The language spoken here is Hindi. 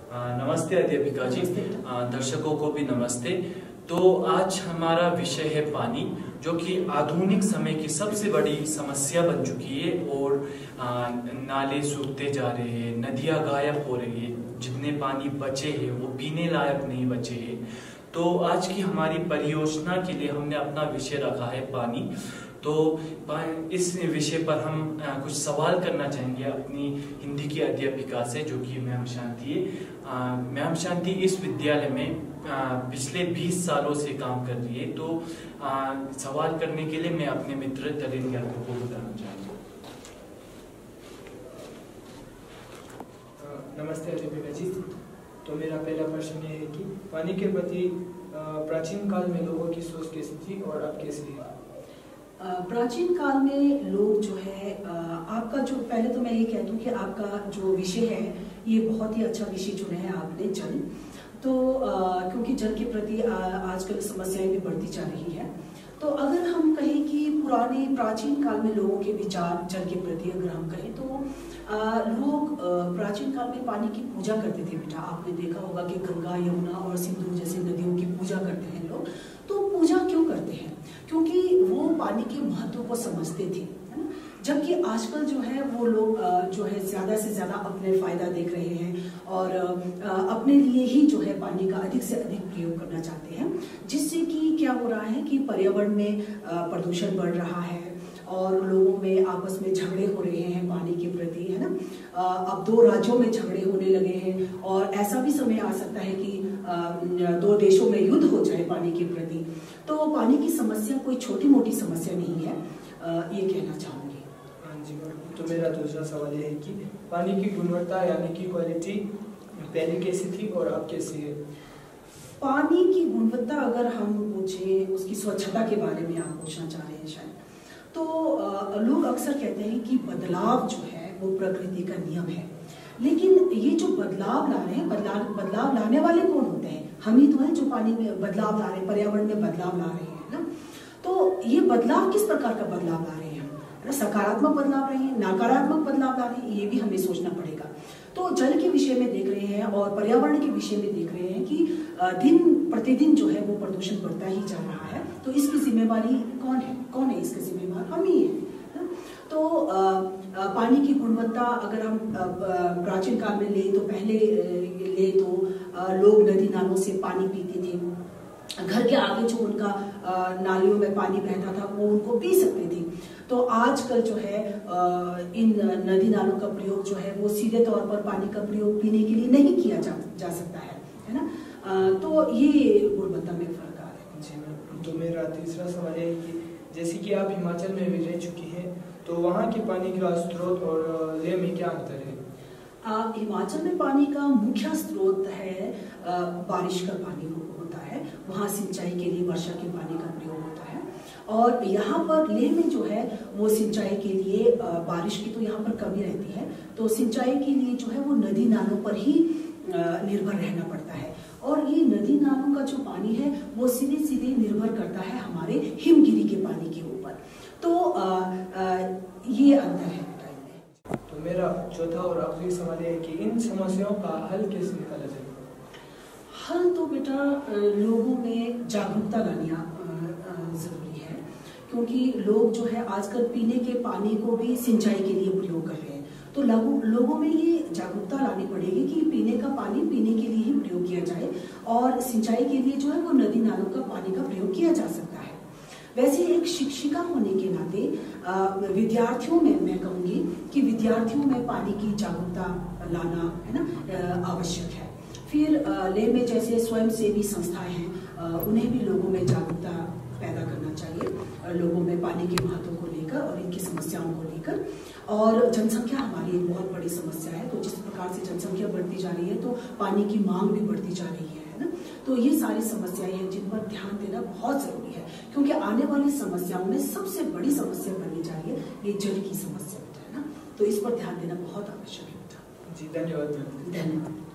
नमस्ते अध्यापिका जी, दर्शकों को भी नमस्ते। तो आज हमारा विषय है पानी, जो कि आधुनिक समय की सबसे बड़ी समस्या बन चुकी है और नाले सूखते जा रहे हैं, नदियां गायब हो रही है, जितने पानी बचे हैं वो पीने लायक नहीं बचे हैं। तो आज की हमारी परियोजना के लिए हमने अपना विषय रखा है पानी। तो इस विषय पर हम कुछ सवाल करना चाहेंगे अपनी हिंदी की अध्यापिका से, जो कि मैम शांति है। मैम शांति इस विद्यालय में पिछले 20 सालों से काम कर रही है। तो सवाल करने के लिए मैं अपने मित्र तलिन यादव को बताना चाहूँगा। नमस्ते अध्यापिका जी। तो मेरा पहला प्रश्न ये है कि पानी के प्रति प्राचीन काल में लोगों की सोच कैसी थी और अब कैसी है? प्राचीन काल में लोग जो है आपका जो पहले तो मैं ये कह दूं कि आपका जो विषय है ये बहुत ही अच्छा विषय चुना है आपने, जल। तो क्योंकि जल के प्रति आजकल समस्याएं भी बढ़ती जा रही है। तो अगर हम कहें कि पुराने प्राचीन काल में लोगों के विचार जल के प्रति अगर हम कहें तो लोग प्राचीन काल में पानी की पूजा करते थे। बेटा आपने देखा होगा कि गंगा, यमुना और सिंधु जैसे नदियों की पूजा करते हैं लोग। तो पूजा क्यों करते हैं? क्योंकि वो पानी के महत्व को समझते थे, है ना। जबकि आजकल जो है वो लोग जो है ज्यादा से ज्यादा अपने फायदा देख रहे हैं और अपने लिए ही जो है पानी का अधिक से अधिक प्रयोग करना चाहते हैं, जिससे कि क्या हो रहा है कि पर्यावरण में प्रदूषण बढ़ रहा है और लोगों में आपस में झगड़े हो रहे हैं पानी के प्रति, है ना। अब 2 राज्यों में झगड़े होने लगे हैं और ऐसा भी समय आ सकता है कि 2 देशों में युद्ध हो जाए पानी के प्रति। तो पानी की समस्या कोई छोटी मोटी समस्या नहीं है, ये कहना चाहूंगी। हाँ जी मैम। तो मेरा दूसरा सवाल ये है कि पानी की गुणवत्ता यानी कि क्वालिटी पहले कैसी थी और अब कैसी है? पानी की गुणवत्ता अगर हम पूछे, उसकी स्वच्छता के बारे में आप पूछना चाह रहे हैं शायद, तो लोग अक्सर कहते हैं कि बदलाव जो है वो प्रकृति का नियम है। लेकिन ये जो बदलाव ला रहे हैं, बदलाव लाने वाले कौन होते हैं? हम ही तो हैं जो पानी में बदलाव ला रहे हैं, पर्यावरण में बदलाव ला रहे हैं ना। तो ये बदलाव किस प्रकार का बदलाव ला रहे हैं हम? सकारात्मक बदलाव रहे हैं, नकारात्मक बदलाव ला रहे हैं, ये भी हमें सोचना पड़ेगा। तो जल के विषय में देख रहे हैं और पर्यावरण के विषय में देख रहे हैं कि दिन प्रतिदिन जो है वो प्रदूषण बढ़ता ही जा रहा है। तो इसकी जिम्मेवारी कौन है? कौन है इसका जिम्मेवार? हम ही है। तो पानी की गुणवत्ता अगर हम प्राचीन काल में ले तो पहले ले तो लोग नदी नालों से पानी पीते थे। घर के आगे जो उनका नालियों में पानी बहता था वो उनको पी सकते थे। तो आजकल जो है इन नदी नालों का प्रयोग जो है वो सीधे तौर पर पानी का प्रयोग पीने के लिए नहीं किया जा सकता है ना। तो ये गुणवत्ता में फर्क आ रहा है। जी मैम। तो मेरा तीसरा सवाल है कि जैसे कि आप हिमाचल में भी रह चुकी हैं, तो वहाँ के पानी का स्रोत और लेह में क्या अंतर है? हिमाचल में पानी का मुख्य स्रोत है बारिश का पानी होता है। वहाँ सिंचाई के लिए वर्षा के पानी का प्रयोग होता है। और यहाँ पर लेह में जो है वो सिंचाई के लिए बारिश की तो यहाँ पर कमी रहती है, तो सिंचाई के लिए जो है वो नदी नालों पर ही निर्भर रहना पड़ता है। और ये नदी नालों का जो पानी है वो सीधे सीधे निर्भर करता है हमारे हिमगिरी के पानी के ऊपर। तो ये अंतर है। तो मेरा चौथा और आखिरी सवाल है कि इन समस्याओं का हल कैसे निकाला जाए? हल तो बेटा लोगों में जागरूकता लानी जरूरी है, क्योंकि लोग जो है आजकल पीने के पानी को भी सिंचाई के लिए प्रयोग कर रहे हैं। तो लोगों में ये जागरूकता लानी पड़ेगी कि पीने का पानी पीने के लिए ही प्रयोग किया जाए और सिंचाई के लिए जो है वो नदी नालों का पानी का प्रयोग किया जा सकता है। वैसे एक शिक्षिका होने के नाते विद्यार्थियों में मैं कहूँगी कि विद्यार्थियों में पानी की जागरूकता लाना है ना आवश्यक है। फिर लेह में जैसे स्वयंसेवी संस्थाएं हैं, उन्हें भी लोगों में जागरूकता पैदा करना चाहिए, लोगों में पानी के महत्व को लेकर और इनकी समस्याओं को लेकर। और जनसंख्या हमारी एक बहुत बड़ी समस्या है। तो जिस प्रकार से जनसंख्या बढ़ती जा रही है तो पानी की मांग भी बढ़ती जा रही है ना। तो ये सारी समस्याएं हैं जिन पर ध्यान देना बहुत जरूरी है, क्योंकि आने वाली समस्याओं में सबसे बड़ी समस्या बननी चाहिए ये जल की समस्या है ना। तो इस पर ध्यान देना बहुत आवश्यक है। जी धन्यवाद। धन्यवाद।